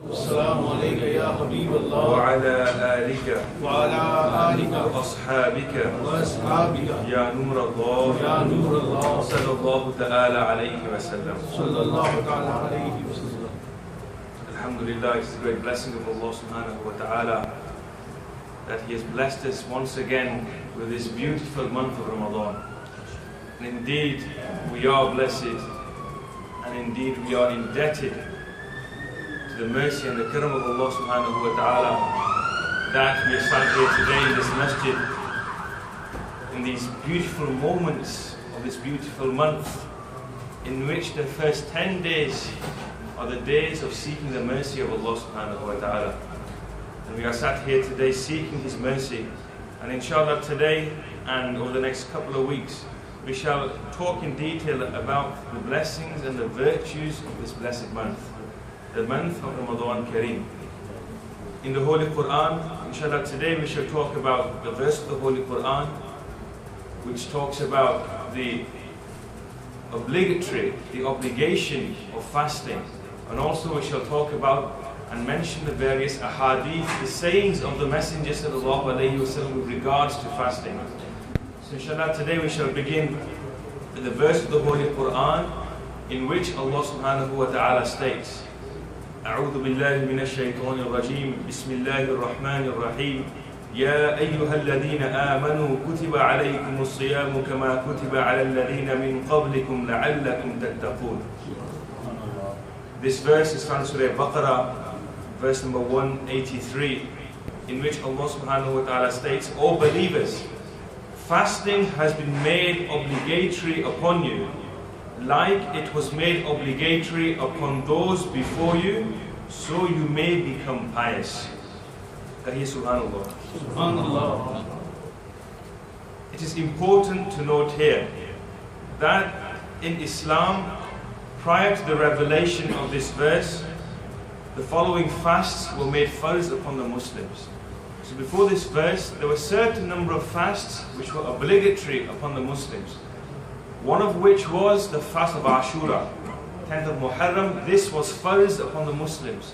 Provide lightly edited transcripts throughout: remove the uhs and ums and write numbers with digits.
السلام عليك يا حبيب الله وعلى آلك وعلى آلك وأصحابك وأصحابك يا نور الله يا نور الله صلى الله تعالى عليه وسلم. صلى الله تعالى عليه وسلم. Alhamdulillah, it's a great blessing of Allah subhanahu wa ta'ala that He has blessed us once again with this beautiful month of Ramadan. And indeed, we are blessed, and indeed we are indebted to the mercy and the karam of Allah subhanahu wa ta'ala that we are sat here today in this masjid in these beautiful moments of this beautiful month, in which the first 10 days are the days of seeking the mercy of Allah subhanahu wa ta'ala. And we are sat here today seeking His mercy, and inshallah today and over the next couple of weeks we shall talk in detail about the blessings and the virtues of this blessed month, the month of Ramadan Kareem. In the Holy Quran, inshallah today we shall talk about the verse of the Holy Quran which talks about the obligation of fasting, and also we shall talk about and mention the various ahadith, the sayings of the Messenger sallallahu alaihi wasallam with regards to fasting. So inshallah today we shall begin with the verse of the Holy Quran in which Allah subhanahu wa ta'ala states, أعوذ بالله من الشيطان الرجيم بسم الله الرحمن الرحيم يا أيها الذين آمنوا كتب عليكم الصيام كما كتب على الذين من قبلكم لعلكم تتقون. This verse is found in Surah Baqarah, verse number 183, in which Allah subhanahu wa ta'ala states, O believers, fasting has been made obligatory upon you, like it was made obligatory upon those before you, so you may become pious. Subhanallah. Subhanallah. It is important to note here that in Islam, prior to the revelation of this verse, the following fasts were made farz upon the Muslims. So before this verse, there were a certain number of fasts which were obligatory upon the Muslims. One of which was the fast of Ashura, 10th of Muharram. This was farz upon the Muslims.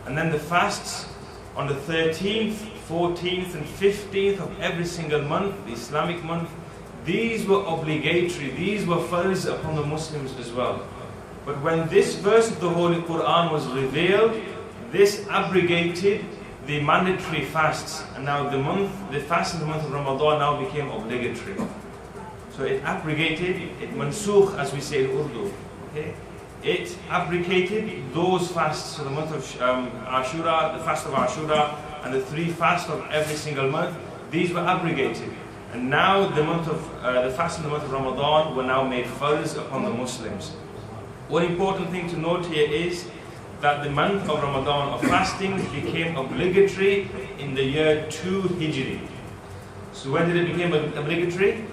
And then the fasts on the 13th, 14th and 15th of every single month, the Islamic month, these were obligatory, these were farz upon the Muslims as well. But when this verse of the Holy Quran was revealed, this abrogated the mandatory fasts, and now the fast in the month of Ramadan now became obligatory. So it abrogated, it mansukh as we say in Urdu. Okay? It abrogated those fasts, so the month of Ashura, the fast of Ashura, and the 3 fasts of every single month, these were abrogated. And now the fast in the month of Ramadan were now made farz upon the Muslims. One important thing to note here is that the month of Ramadan of fasting became obligatory in the year 2 Hijri. So when did it become obligatory?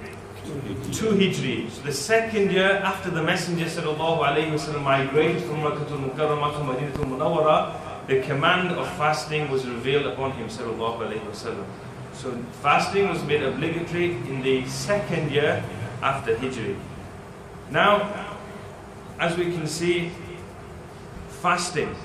2 Hijri. So the second year after the Messenger sallallahu alaihi wasallam migrated from Makkah al-Mukarramah to Madinah al-Munawwara, the command of fasting was revealed upon him sallallahu alaihi wasallam. So fasting was made obligatory in the second year after Hijri. Now, as we can see, fasting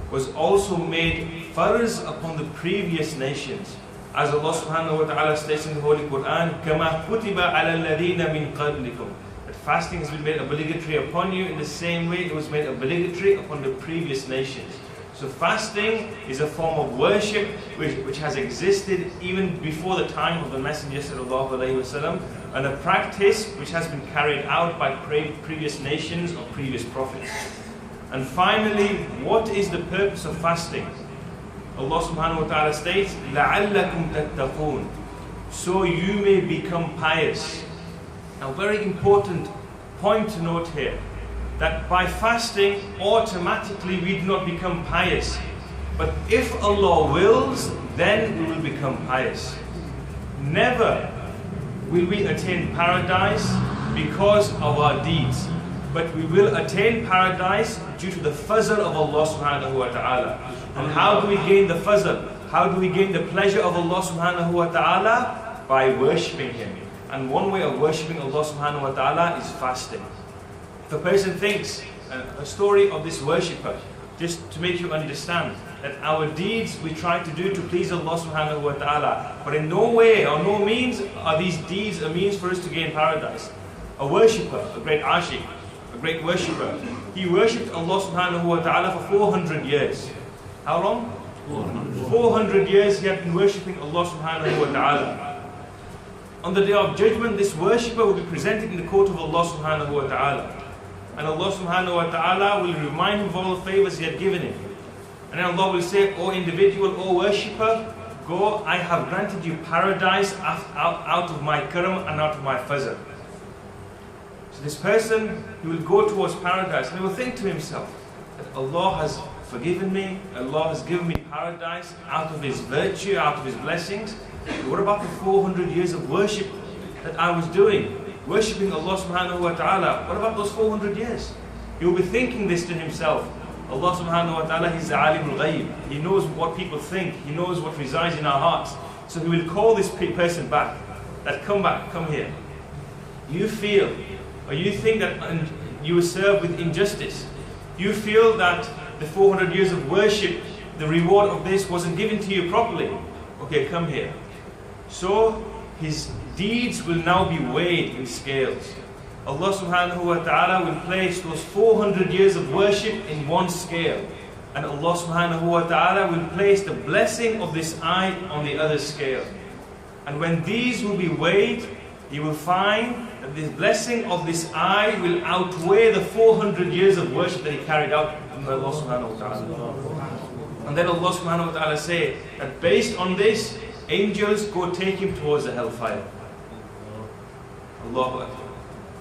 was also made farz upon the previous nations. As Allah subhanahu wa ta'ala states in the Holy Quran, كَمَا كُتِبَ عَلَى الَّذِينَ مِن قَبْلِكُم, that fasting has been made obligatory upon you in the same way it was made obligatory upon the previous nations. So fasting is a form of worship which has existed even before the time of the Messenger sallallahu alaihi wasallam, and a practice which has been carried out by previous nations or previous prophets. And finally, what is the purpose of fasting? Allah subhanahu wa ta'ala states, لَعَلَّكُمْ تَتَّقُونَ, so you may become pious. Now, very important point to note here, that by fasting, automatically we do not become pious. But if Allah wills, then we will become pious. Never will we attain paradise because of our deeds, but we will attain paradise due to the fazl of Allah subhanahu wa ta'ala. And how do we gain the fazl? How do we gain the pleasure of Allah subhanahu wa ta'ala? By worshipping Him. And one way of worshipping Allah subhanahu wa ta'ala is fasting. If a person thinks, a story of this worshipper, just to make you understand that our deeds we try to do to please Allah subhanahu wa ta'ala, but in no way or no means are these deeds a means for us to gain paradise. A worshipper, a great ashiq, a great worshipper, he worshipped Allah subhanahu wa ta'ala for 400 years. How long? 400 years he had been worshipping Allah subhanahu wa ta'ala. On the day of judgment, this worshipper will be presented in the court of Allah subhanahu wa ta'ala. And Allah subhanahu wa ta'ala will remind him of all the favors he had given him. And then Allah will say, O individual, O worshipper, go, I have granted you paradise out of my karam and out of my fazl. So this person, he will go towards paradise and he will think to himself that Allah has forgiven me, Allah has given me paradise out of His virtue, out of His blessings. But what about the 400 years of worship that I was doing? Worshipping Allah subhanahu wa ta'ala. What about those 400 years? He will be thinking this to himself. Allah subhanahu wa ta'ala, He's the alimul ghaib. He knows what people think. He knows what resides in our hearts. So He will call this person back. That come back, come here. You feel, or you think that you were served with injustice. You feel that the 400 years of worship, the reward of this wasn't given to you properly. Okay, come here. So his deeds will now be weighed in scales. Allah subhanahu wa ta'ala will place those 400 years of worship in one scale. And Allah subhanahu wa ta'ala will place the blessing of this eye on the other scale. And when these will be weighed, you will find that the blessing of this eye will outweigh the 400 years of worship that he carried out from Allah subhanahu wa ta'ala. And then Allah subhanahu wa ta'ala say that based on this, angels go take him towards the hellfire. Allahu Akbar.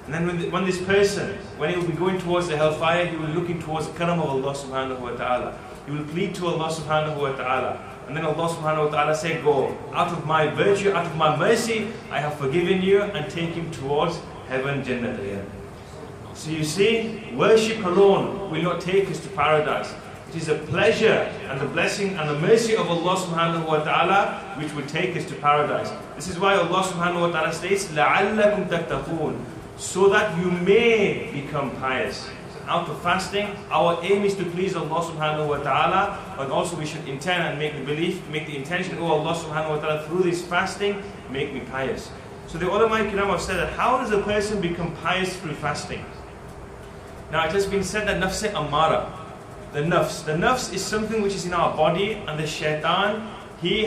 And then when this person, when he will be going towards the hellfire, he will be looking towards the karam of Allah subhanahu wa ta'ala. He will plead to Allah subhanahu wa ta'ala. And then Allah subhanahu wa ta'ala say, go, out of my virtue, out of my mercy, I have forgiven you, and take him towards heaven, Jannah. So you see, worship alone will not take us to paradise. It is a pleasure and the blessing and the mercy of Allah subhanahu wa ta'ala which will take us to paradise. This is why Allah subhanahu wa ta'ala states, لَعَلَّكُمْ تَتَّقُونَ, so that you may become pious. Out of fasting, our aim is to please Allah subhanahu wa ta'ala, but also we should intend and make the belief, make the intention, oh Allah subhanahu wa ta'ala, through this fasting, make me pious. So the ulama kiram have said that how does a person become pious through fasting? Now it has been said that nafs ammara, the nafs is something which is in our body, and the shaitan, he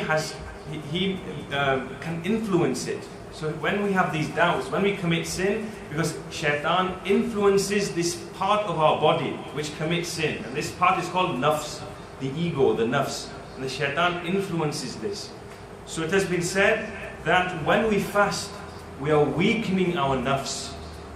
can influence it. So when we have these doubts, when we commit sin, because shaitan influences this part of our body which commits sin, and this part is called nafs, the ego, the nafs, and the shaitan influences this. So it has been said that when we fast, we are weakening our nafs.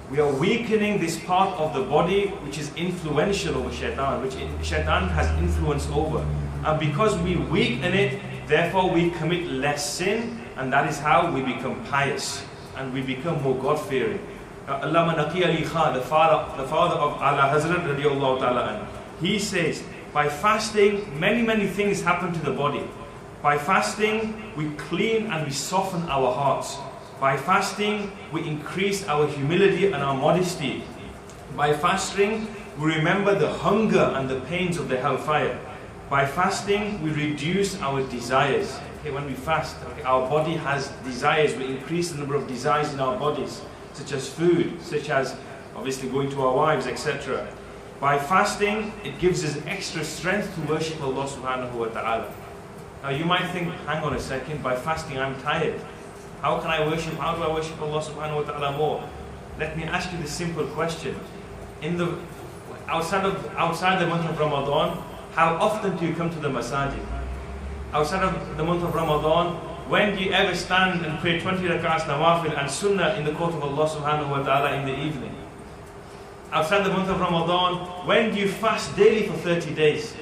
We are weakening this part of the body which is influential over shaitan, which shaitan has influence over. And because we weaken it, therefore we commit less sin, and that is how we become pious and we become more God-fearing. Allama Naqi Ali Khan, the father of Ala Hazrat radiallahu ta'ala, he says, by fasting, many things happen to the body. By fasting, we clean and we soften our hearts. By fasting, we increase our humility and our modesty. By fasting, we remember the hunger and the pains of the hellfire. By fasting, we reduce our desires. Okay, when we fast, our body has desires. We increase the number of desires in our bodies, such as food, such as obviously going to our wives, etc. By fasting, it gives us extra strength to worship Allah subhanahu wa ta'ala. Now you might think, hang on a second, by fasting I'm tired. How can I worship? How do I worship Allah subhanahu wa ta'ala more? Let me ask you this simple question. Outside the month of Ramadan, how often do you come to the masajid? Outside of the month of Ramadan, when do you ever stand and pray 20 rak'ahs nawafil and sunnah in the court of Allah subhanahu wa ta'ala in the evening? Outside the month of Ramadan, when do you fast daily for 30 days?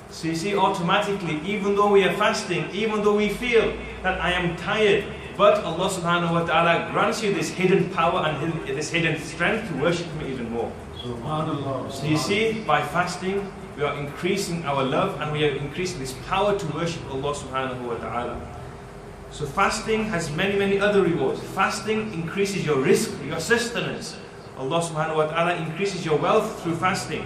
So you see, automatically, even though we are fasting, even though we feel that I am tired, but Allah subhanahu wa ta'ala grants you this hidden power and this hidden strength to worship Him even more. So you see, by fasting, we are increasing our love and we are increasing this power to worship Allah subhanahu wa ta'ala. So fasting has many other rewards. Fasting increases your rizq, your sustenance. Allah subhanahu wa ta'ala increases your wealth through fasting.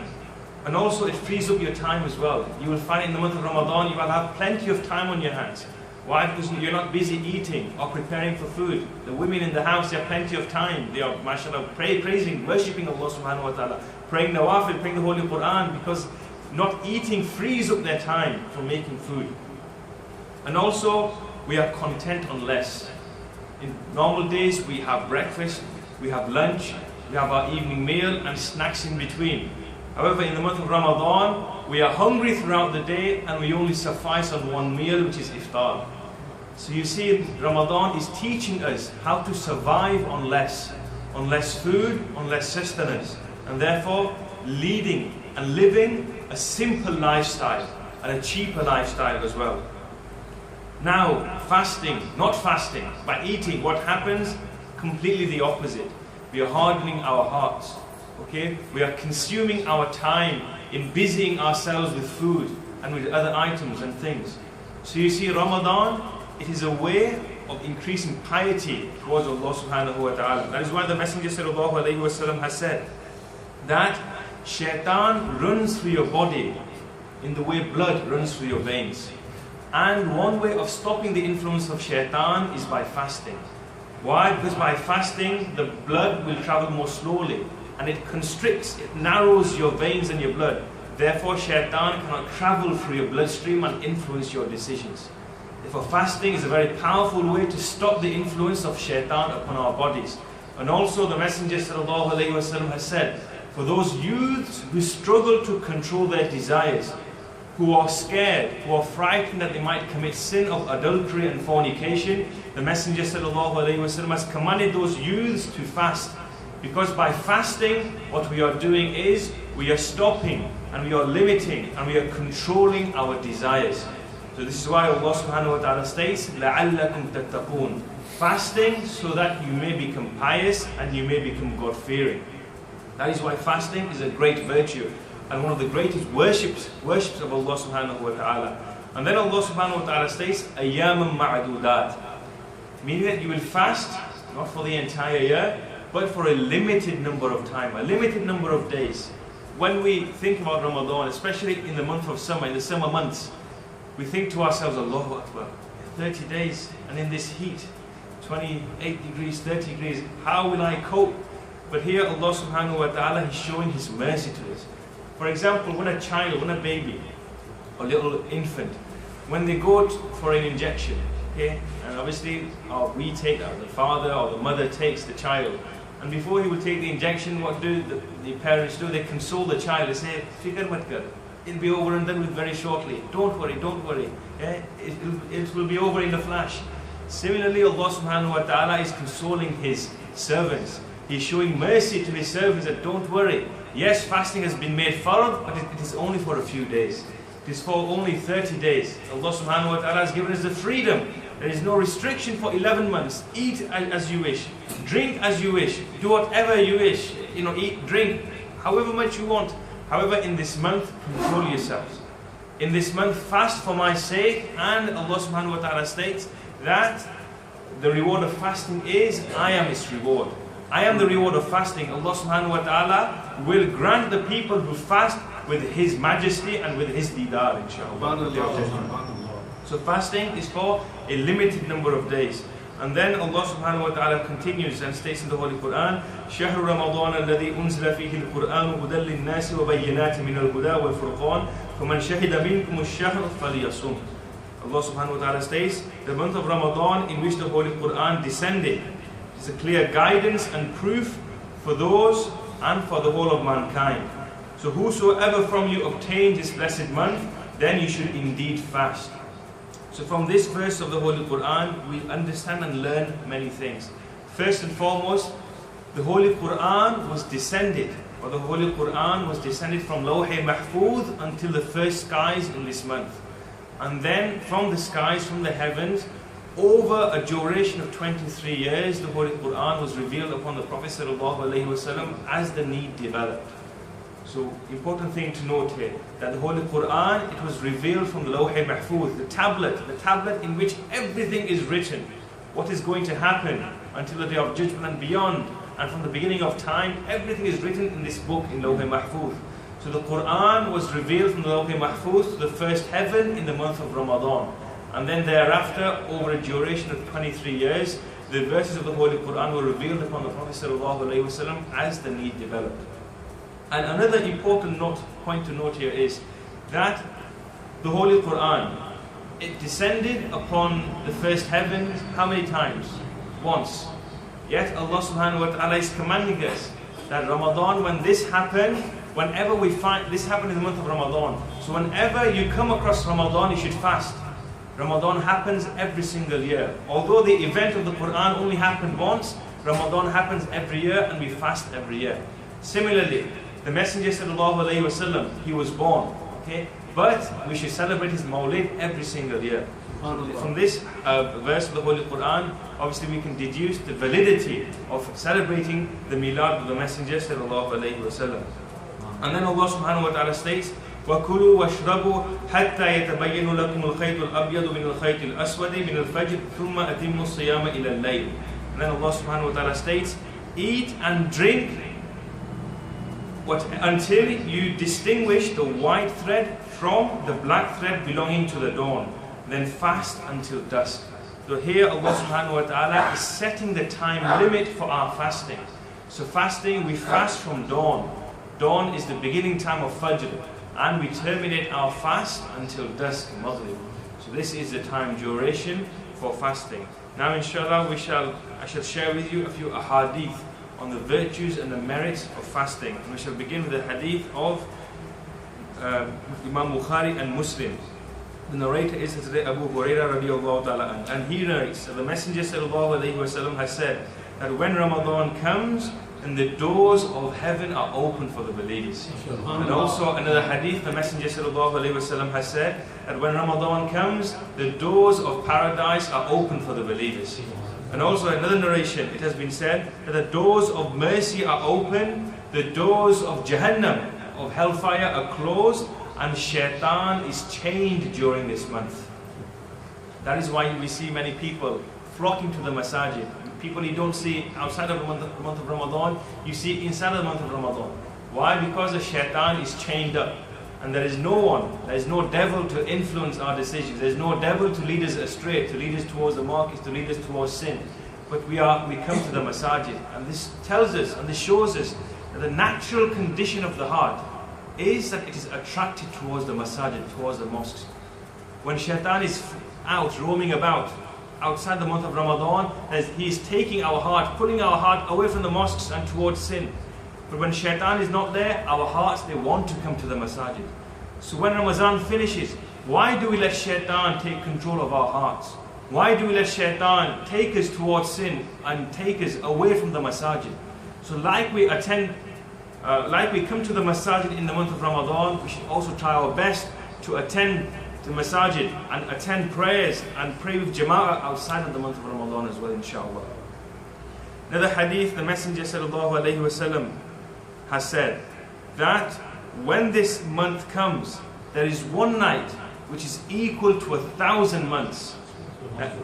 And also it frees up your time as well. You will find in the month of Ramadan you will have plenty of time on your hands. Why? Because you're not busy eating or preparing for food. The women in the house, they have plenty of time. They are, mashallah, praising, worshipping Allah subhanahu wa ta'ala, praying nawafil, praying the Holy Quran, because not eating frees up their time for making food. And also, we are content on less. In normal days, we have breakfast, we have lunch, we have our evening meal and snacks in between. However, in the month of Ramadan, we are hungry throughout the day and we only suffice on one meal, which is iftar. So you see, Ramadan is teaching us how to survive on less food, on less sustenance, and therefore leading and living a simple lifestyle and a cheaper lifestyle as well. Now, fasting, not fasting, by eating, what happens? Completely the opposite. We are hardening our hearts. Okay? We are consuming our time in busying ourselves with food and with other items and things. So you see, Ramadan, it is a way of increasing piety towards Allah subhanahu wa ta'ala. That is why the Messenger sallallahu alayhi wa sallam has said that shaitan runs through your body in the way blood runs through your veins. And one way of stopping the influence of shaitan is by fasting. Why? Because by fasting, the blood will travel more slowly and it constricts, it narrows your veins and your blood. Therefore, shaitan cannot travel through your bloodstream and influence your decisions. Therefore, fasting is a very powerful way to stop the influence of shaitan upon our bodies. And also, the Messenger sallallahu alayhi wa sallam has said, for those youths who struggle to control their desires, who are scared, who are frightened that they might commit sin of adultery and fornication, the Messenger sallallahu alayhi wa sallam has commanded those youths to fast. Because by fasting, what we are doing is, we are stopping and we are limiting and we are controlling our desires. So this is why Allah subhanahu wa ta'ala states, لَعَلَّكُمْ تَتَّقُونَ, fasting so that you may become pious and you may become God-fearing. That is why fasting is a great virtue and one of the greatest worships of Allah subhanahu wa ta'ala. And then Allah subhanahu wa ta'ala states, أَيَّامًا مَعْدُودَاتٍ, meaning that you will fast, not for the entire year, but for a limited number of time, a limited number of days. When we think about Ramadan, especially in the month of summer, in the summer months, we think to ourselves, Allahu Akbar, 30 days and in this heat, 28 degrees, 30 degrees, how will I cope? But here Allah subhanahu wa ta'ala is showing His mercy to us. For example, when a child, when a baby, a little infant, when they go for an injection, okay, and obviously we take, the father or the mother takes the child, and before he will take the injection, what do the parents do? They console the child, they say, "Fikr mat kar, it'll be over and done with very shortly. Don't worry, don't worry. Yeah? It will be over in a flash." Similarly, Allah subhanahu wa ta'ala is consoling His servants. He's showing mercy to His servants that don't worry. Yes, fasting has been made fard, but it is only for a few days. It is for only 30 days. Allah subhanahu wa ta'ala has given us the freedom. There is no restriction for 11 months. Eat as you wish. Drink as you wish. Do whatever you wish. Eat, drink, however much you want. However, in this month, control yourselves. In this month, fast for my sake. And Allah subhanahu wa ta'ala states that the reward of fasting is, I am its reward. I am the reward of fasting. Allah subhanahu wa ta'ala will grant the people who fast with His majesty and with His didar, inshallah. So fasting is for a limited number of days. And then Allah subhanahu wa ta'ala continues and states in the Holy Quran, شَهْرُ رَمَضَانَ الَّذِي أُنزِلَ فِيهِ الْقُرْآنُ هُدًى لِلنَّاسِ وَبَيِّنَاتٍ مِنَ الْهُدَى وَالْفُرْقَانِ فَمَنْ شَهِدَ مِنْكُمُ الشَّهْرَ فَلْيَصُمْ. Allah subhanahu wa ta'ala states, the month of Ramadan in which the Holy Quran descended is a clear guidance and proof for those and for the whole of mankind. So whosoever from you obtains this blessed month, then you should indeed fast. So from this verse of the Holy Quran, we understand and learn many things. First and foremost, the Holy Quran was descended, or the Holy Quran was descended from Lawh-e Mahfuz until the first skies in this month. And then from the skies, from the heavens, over a duration of 23 years, the Holy Quran was revealed upon the Prophet ﷺ as the need developed. So, important thing to note here, that the Holy Quran, it was revealed from the Lawh-e Mahfuz, the tablet in which everything is written. What is going to happen until the Day of Judgment and beyond. And from the beginning of time, everything is written in this book, in Lawh-e Mahfuz. So the Quran was revealed from the Lawh Mahfuz to the first heaven in the month of Ramadan. And then thereafter, over a duration of 23 years, the verses of the Holy Quran were revealed upon the Prophet ﷺ as the need developed. And another important point to note here is that the Holy Quran, it descended upon the first heavens how many times? Once. Yet Allah subhanahu wa ta'ala is commanding us that Ramadan, when this happened, whenever we find, this happened in the month of Ramadan. So whenever you come across Ramadan, you should fast. Ramadan happens every single year. Although the event of the Quran only happened once, Ramadan happens every year and we fast every year. Similarly, the Messenger sallallahu alaihi wasallam, he was born, okay? But we should celebrate his Mawlid every single year. From this verse of the Holy Quran, obviously we can deduce the validity of celebrating the Milad of the Messenger sallallahu alaihi wasallam. And then Allah subhanahu wa ta'ala states, وَكُلُوا وَاشْرَبُوا حَتَّى يَتَبَيَّنُ لَكُمُ الْخَيْطُ الْأَبْيَضُ مِنَ الْخَيْطِ الْأَسْوَدِ مِنَ الْفَجْرِ ثُمَّ أَتِمُّوا الصِّيَامَ إِلَى اللَّيْلِ. And then Allah subhanahu wa ta'ala states, eat and drink until you distinguish the white thread from the black thread belonging to the dawn. Then fast until dusk. So here Allah subhanahu wa ta'ala is setting the time limit for our fasting. So fasting, we fast from dawn. Dawn is the beginning time of Fajr. And we terminate our fast until dusk, Maghrib. So this is the time duration for fasting. Now inshallah I shall share with you a few ahadith on the virtues and the merits of fasting. And we shall begin with the hadith of Imam Bukhari and Muslim. The narrator is Abu Hurairah radiallahu ta'ala, and he narrates that the Messenger sallallahu alayhi wasallam has said that when Ramadan comes, and the doors of heaven are open for the believers. And also another hadith, the Messenger sallallahu alaihi wasallam has said that when Ramadan comes, the doors of paradise are open for the believers. And also another narration, it has been said that the doors of mercy are open, the doors of Jahannam, of hellfire, are closed, and shaitan is chained during this month. That is why we see many people flocking to the masajid. People you don't see outside of the month of Ramadan, you see inside of the month of Ramadan. Why? Because the shaitan is chained up. And there is no one, there is no devil to influence our decisions. There is no devil to lead us astray, to lead us towards the markets, to lead us towards sin. But we come to the masajid. And this tells us, and this shows us, that the natural condition of the heart is that it is attracted towards the masajid, towards the mosques. When shaitan is out, roaming about, outside the month of Ramadan, as he is taking our heart, pulling our heart away from the mosques and towards sin. But when shaitan is not there, our hearts, they want to come to the masajid. So when Ramadan finishes, why do we let shaitan take control of our hearts? Why do we let shaitan take us towards sin and take us away from the masajid? So like we come to the masajid in the month of Ramadan, we should also try our best to attend to masajid and attend prayers and pray with jama'ah outside of the month of Ramadan as well, inshallah. Another hadith, the Messenger sallallahu alaihi wasallam has said that when this month comes, there is one night which is equal to 1,000 months.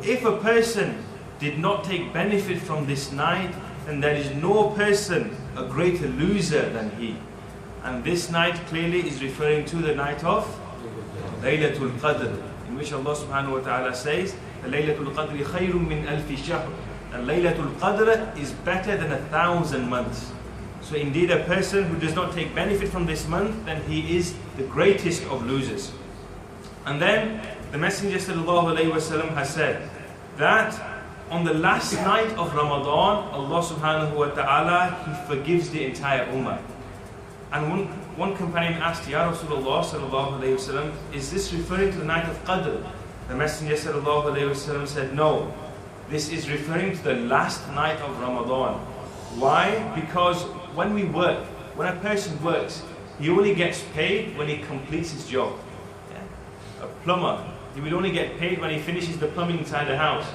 If a person did not take benefit from this night, then there is no person a greater loser than he. And this night clearly is referring to the night of Laylatul Qadr, in which Allah subhanahu wa ta'ala says, Laylatul Qadri khayrun min alfi shahr. And Laylatul Qadr is better than 1,000 months. So indeed a person who does not take benefit from this month, then he is the greatest of losers. And then the Messenger sallallahu alayhi wasallam has said that on the last night of Ramadan, Allah subhanahu wa ta'ala, He forgives the entire ummah. And one companion asked, Ya Rasulullah sallallahu alayhi wasallam, is this referring to the night of Qadr? The Messenger sallallahu alayhi wasallam said, no, this is referring to the last night of Ramadan. Why? Because when we work, when a person works, he only gets paid when he completes his job. Yeah? A plumber, he will only get paid when he finishes the plumbing inside the house.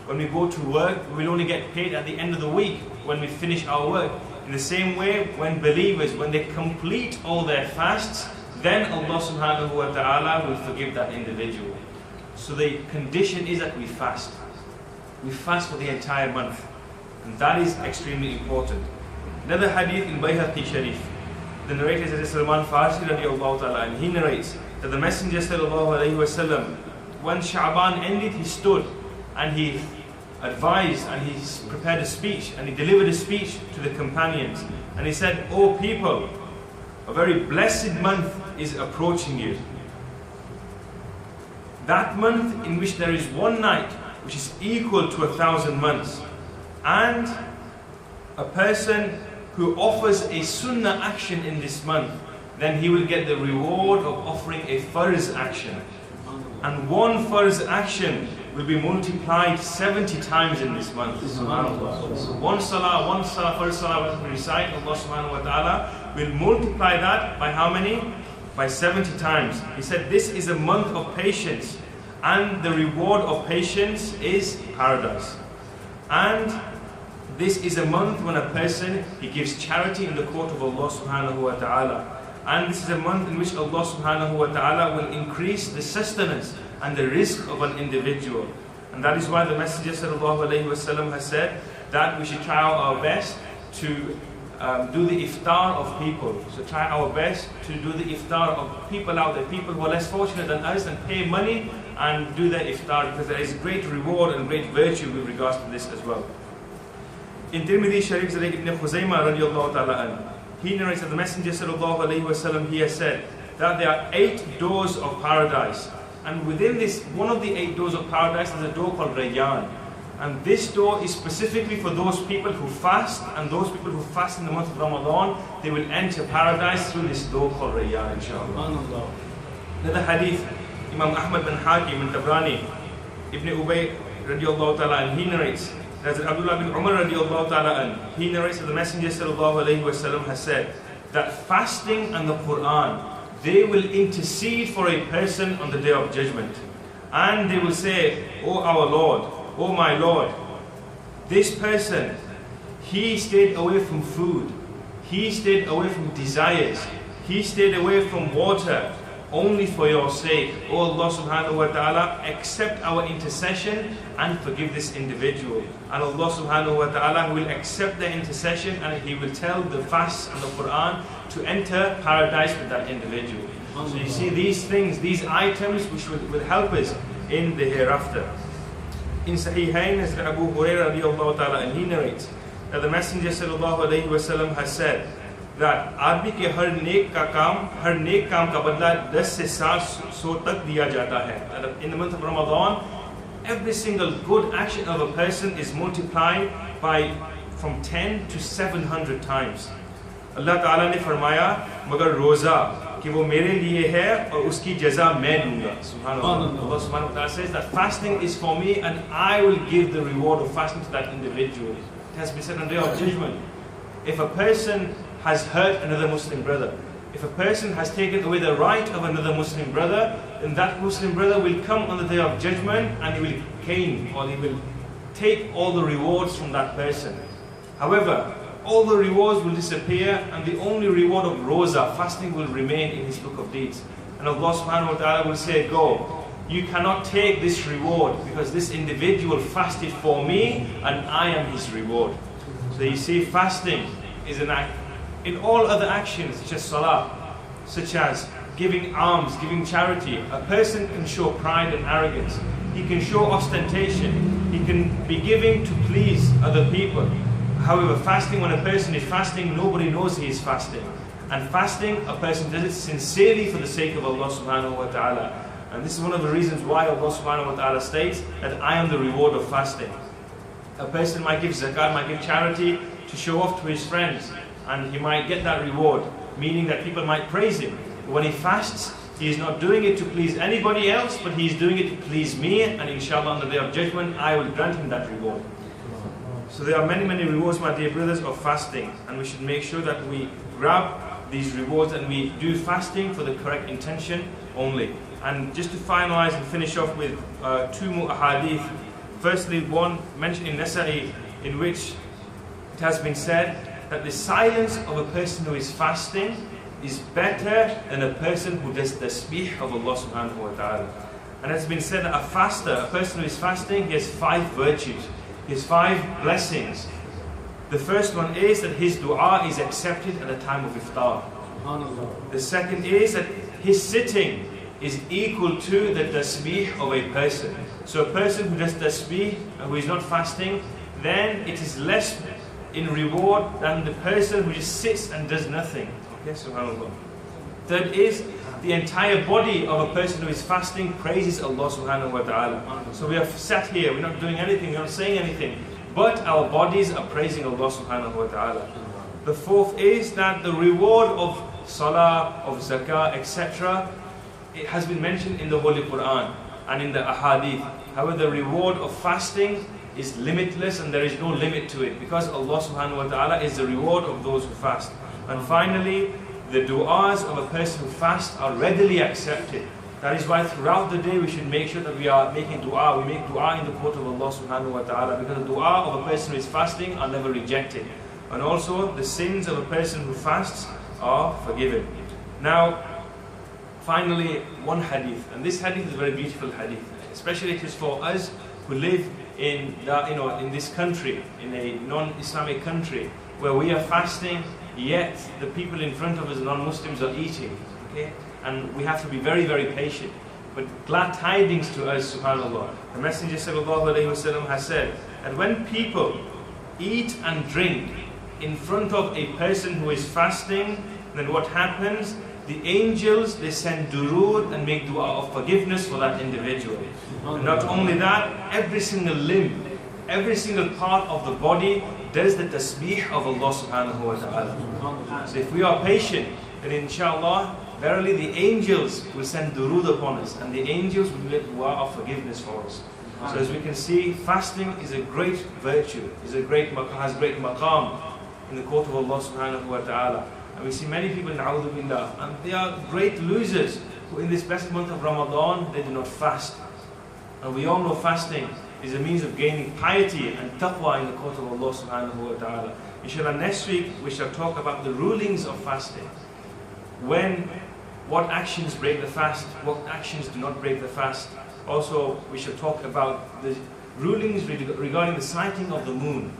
When we go to work, we will only get paid at the end of the week when we finish our work. In the same way, when believers, when they complete all their fasts, then Allah subhanahu wa ta'ala will forgive that individual. So the condition is that we fast. We fast for the entire month. And that is extremely important. Another hadith in Bayhaqi Sharif. the narrator is Salman Farsi radiallahu ta'ala, and he narrates that the Messenger sallallahu alayhi wasallam, when Sha'ban ended, he stood and he advised and he prepared a speech and he delivered a speech to the companions, and he said, "O people, a very blessed month is approaching you. That month in which there is one night which is equal to 1,000 months, and a person who offers a sunnah action in this month, then he will get the reward of offering a farz action. And one farz action will be multiplied 70 times in this month." SubhanAllah. So one farz salah that we recite, Allah subhanahu wa ta'ala will multiply that by how many? By 70 times. He said this is a month of patience, and the reward of patience is paradise. And this is a month when a person, he gives charity in the court of Allah subhanahu wa ta'ala. And this is a month in which Allah subhanahu wa ta'ala will increase the sustenance and the rizq of an individual. And that is why the Messenger sallallahu alayhi wa sallam has said that we should try our best to do the iftar of people. So try our best to do the iftar of people out there, people who are less fortunate than us, and pay money and do their iftar, because there is great reward and great virtue with regards to this as well. In Tirmidhi Sharif, Ibn Khuzaymah radiallahu ta'ala an, he narrates that the Messenger sallallahu alayhi wa sallam, he has said that there are 8 doors of paradise, and within this, one of the 8 doors of paradise is a door called Rayyan, and this door is specifically for those people who fast, and those people who fast in the month of Ramadan, they will enter paradise through this door called Rayyan, inshallah. Another hadith, Imam Ahmad bin Hakim and Tabrani, Ibn Ubay radiallahu ta'ala, and he narrates that Abdullah bin Umar radiallahu ta'ala, and he narrates that the Messenger sallallahu alayhi wa sallam has said that fasting and the Quran, they will intercede for a person on the day of judgment, and they will say, "O our Lord, O my Lord, this person, he stayed away from food, he stayed away from desires, he stayed away from water, only for your sake. O Allah subhanahu wa ta'ala, accept our intercession and forgive this individual." And Allah subhanahu wa ta'ala will accept the intercession, and He will tell the fast and the Quran to enter paradise with that individual. So you see these things, these items which will help us in the hereafter. In Sahihain, as Abu Hurairah radiallahu ta'ala, and he narrates that the Messenger sallallahu alayhi wa sallam has said that आदमी के हर नेक काम का बदला 10 से 700 तक दिया जाता है. In the month of Ramadan, every single good action of a person is multiplied by from 10 to 700 times. Allah Ta'ala ने फरमाया मगर रोज़ा कि वो मेरे लिए है और उसकी जज़ा मैं दूंगा. Subhanallah. Allah Subhanahu wa Ta'ala says that fasting is for me, and I will give the reward of fasting to that individual. It has been said on the day of judgment, if a person has hurt another Muslim brother, if a person has taken away the right of another Muslim brother, then that Muslim brother will come on the day of judgment and he will gain, or he will take all the rewards from that person. However, all the rewards will disappear, and the only reward of Roza, fasting, will remain in his book of deeds. And Allah subhanahu wa ta'ala will say, "Go, you cannot take this reward, because this individual fasted for me and I am his reward." So you see, fasting is an act. In all other actions, such as salah, such as giving alms, giving charity, a person can show pride and arrogance. He can show ostentation. He can be giving to please other people. However, fasting, when a person is fasting, nobody knows he is fasting. And fasting, a person does it sincerely for the sake of Allah subhanahu wa ta'ala. And this is one of the reasons why Allah subhanahu wa ta'ala states that I am the reward of fasting. A person might give zakat, might give charity to show off to his friends, and he might get that reward, meaning that people might praise him. But when he fasts, he is not doing it to please anybody else, but he is doing it to please me, and inshallah on the day of judgment I will grant him that reward. So there are many, many rewards, my dear brothers, of fasting, and we should make sure that we grab these rewards and we do fasting for the correct intention only. And just to finalize and finish off with 2 more ahadith. Firstly, one mentioned in Nasa'i, in which it has been said that the silence of a person who is fasting is better than a person who does tasbih of Allah subhanahu wa ta'ala. And it has been said that a faster, a person who is fasting, he has 5 virtues. He has 5 blessings. The first one is that his dua is accepted at the time of iftar. Subhanallah. The second is that his sitting is equal to the tasbih of a person. So a person who does tasbih and who is not fasting, then it is less in reward than the person who just sits and does nothing. Okay, subhanallah. Third is the entire body of a person who is fasting praises Allah subhanahu wa ta'ala. So we have sat here, we're not doing anything, we're not saying anything, but our bodies are praising Allah subhanahu wa ta'ala. The fourth is that the reward of salah, of zakah, etc., it has been mentioned in the Holy Quran and in the ahadith. However, the reward of fasting is limitless and there is no limit to it, because Allah subhanahu wa ta'ala is the reward of those who fast. And finally, the du'as of a person who fasts are readily accepted. That is why throughout the day we should make sure that we are making du'a. We make du'a in the court of Allah subhanahu wa ta'ala, because the du'a of a person who is fasting are never rejected. And also the sins of a person who fasts are forgiven. Now, finally, one hadith, and this hadith is a very beautiful hadith, especially it is for us who live in in this country, in a non-Islamic country, where we are fasting, yet the people in front of us, non-Muslims, are eating. Okay, and we have to be very, very patient. But glad tidings to us, subhanallah. The Messenger sallallahu alaihi wasallam has said that when people eat and drink in front of a person who is fasting, then what happens? The angels, they send durood and make dua of forgiveness for that individual. And not only that, every single limb, every single part of the body does the tasbih of Allah subhanahu wa ta'ala. So if we are patient, then inshallah, verily the angels will send durood upon us, and the angels will make dua of forgiveness for us. So as we can see, fasting is a great virtue, has great maqam in the court of Allah subhanahu wa ta'ala. And we see many people, na'udhu billah, and they are great losers who in this best month of Ramadan, they do not fast. And we all know fasting is a means of gaining piety and taqwa in the court of Allah subhanahu wa ta'ala. Inshallah, next week we shall talk about the rulings of fasting. What actions break the fast, what actions do not break the fast. Also, we shall talk about the rulings regarding the sighting of the moon.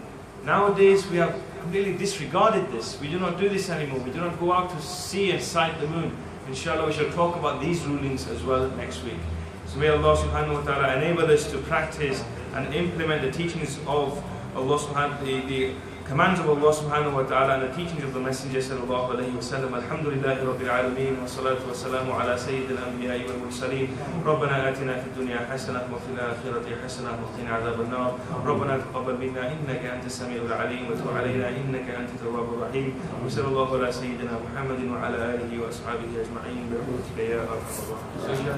Nowadays, we have completely disregarded this. We do not do this anymore. We do not go out to see and sight the moon. Inshallah, we shall talk about these rulings as well next week. So may Allah subhanahu wa ta'ala enable us to practice and implement the teachings of Allah subhanahu wa ta'ala, the commands of Allah subhanahu wa ta'ala and the teachings of the Messenger sallallahu alayhi wa sallam. Alhamdulillahi rabbil alameen wa salatu wa salamu ala sayyidil anbiya'i wal mursaleen. Rabbana atina fid dunya hasanah wa fil akhirati hasanah wa qina adhaban nar. Rabbana taqabbal minna innaka antas samiul alim wa tub alayna innaka antat tawwabur rahim. Wa sallallahu ala sayyidina Muhammadin wa ala alihi wa ashabihi ajma'in bi rahmatika ya arhamar rahimin.